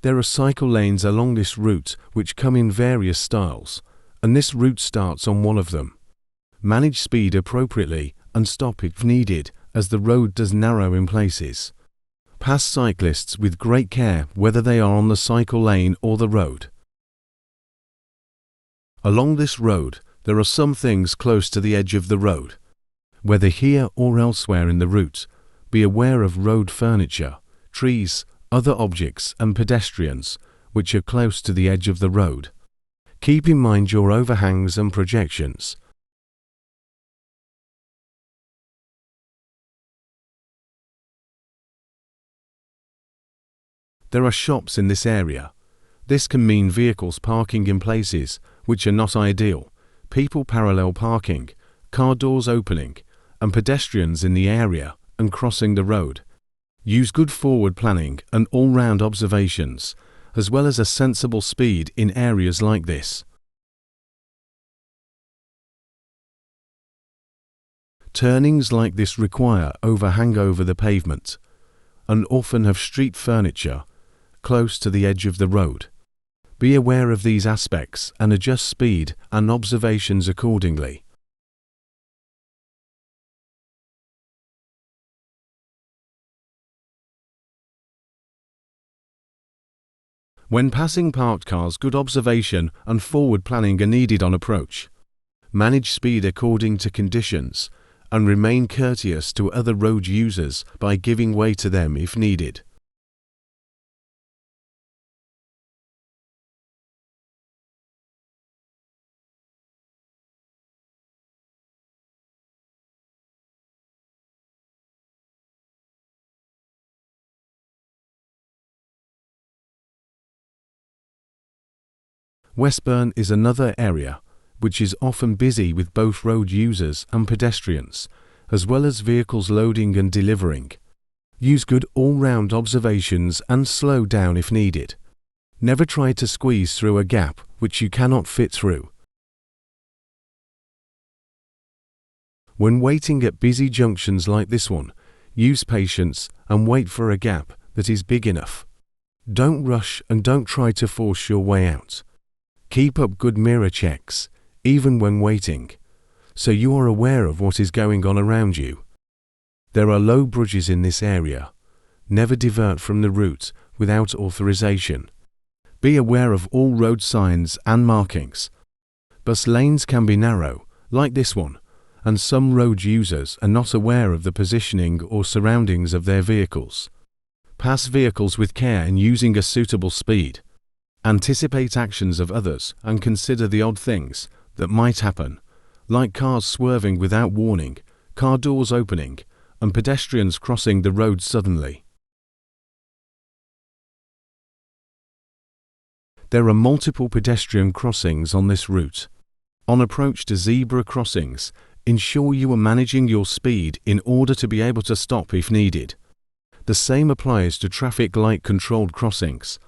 There are cycle lanes along this route which come in various styles, and this route starts on one of them. Manage speed appropriately and stop if needed, as the road does narrow in places. Pass cyclists with great care whether they are on the cycle lane or the road. Along this road, there are some things close to the edge of the road. Whether here or elsewhere in the route, be aware of road furniture, trees, other objects and pedestrians which are close to the edge of the road. Keep in mind your overhangs and projections. There are shops in this area. This can mean vehicles parking in places which are not ideal, people parallel parking, car doors opening, and pedestrians in the area and crossing the road. Use good forward planning and all-round observations, as well as a sensible speed in areas like this. Turnings like this require overhang over the pavement, and often have street furniture close to the edge of the road. Be aware of these aspects and adjust speed and observations accordingly. When passing parked cars, good observation and forward planning are needed on approach. Manage speed according to conditions and remain courteous to other road users by giving way to them if needed. Westbourne is another area which is often busy with both road users and pedestrians, as well as vehicles loading and delivering. Use good all-round observations and slow down if needed. Never try to squeeze through a gap which you cannot fit through. When waiting at busy junctions like this one, use patience and wait for a gap that is big enough. Don't rush and don't try to force your way out. Keep up good mirror checks, even when waiting, so you are aware of what is going on around you. There are low bridges in this area. Never divert from the route without authorization. Be aware of all road signs and markings. Bus lanes can be narrow, like this one, and some road users are not aware of the positioning or surroundings of their vehicles. Pass vehicles with care and using a suitable speed. Anticipate actions of others and consider the odd things that might happen, like cars swerving without warning, car doors opening, and pedestrians crossing the road suddenly. There are multiple pedestrian crossings on this route. On approach to zebra crossings, ensure you are managing your speed in order to be able to stop if needed. The same applies to traffic light controlled crossings.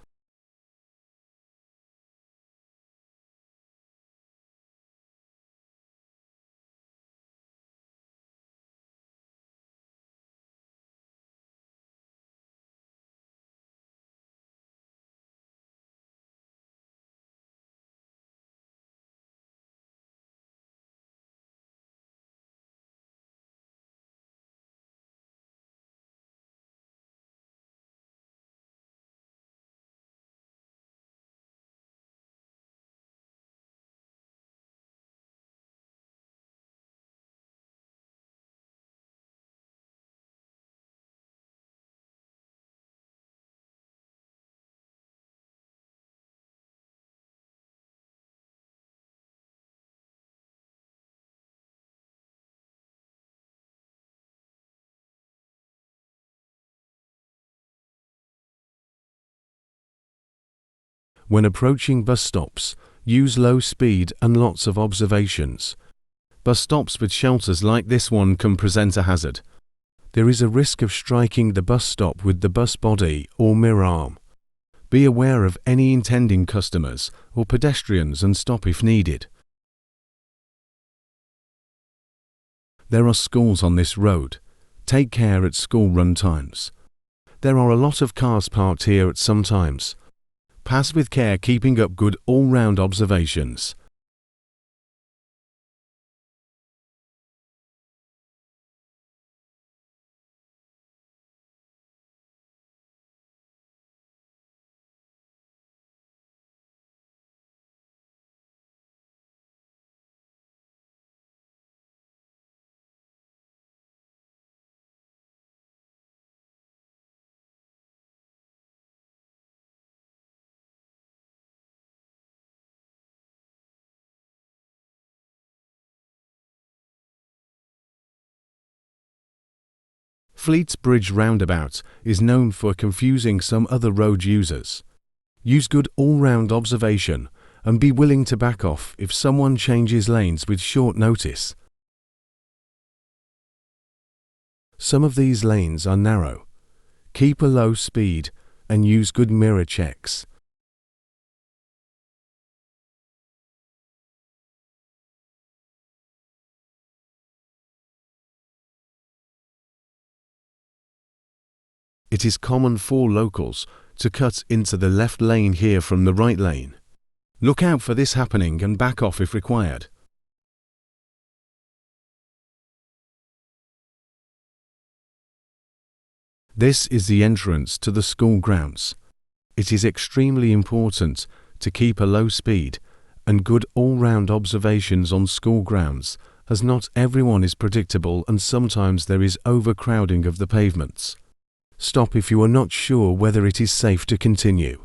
When approaching bus stops, use low speed and lots of observations. Bus stops with shelters like this one can present a hazard. There is a risk of striking the bus stop with the bus body or mirror arm. Be aware of any intending customers or pedestrians and stop if needed. There are schools on this road. Take care at school run times. There are a lot of cars parked here at some times. Pass with care, keeping up good all-round observations. Fleet's Bridge roundabout is known for confusing some other road users. Use good all-round observation and be willing to back off if someone changes lanes with short notice. Some of these lanes are narrow. Keep a low speed and use good mirror checks. It is common for locals to cut into the left lane here from the right lane. Look out for this happening and back off if required. This is the entrance to the school grounds. It is extremely important to keep a low speed and good all-round observations on school grounds, as not everyone is predictable and sometimes there is overcrowding of the pavements. Stop if you are not sure whether it is safe to continue.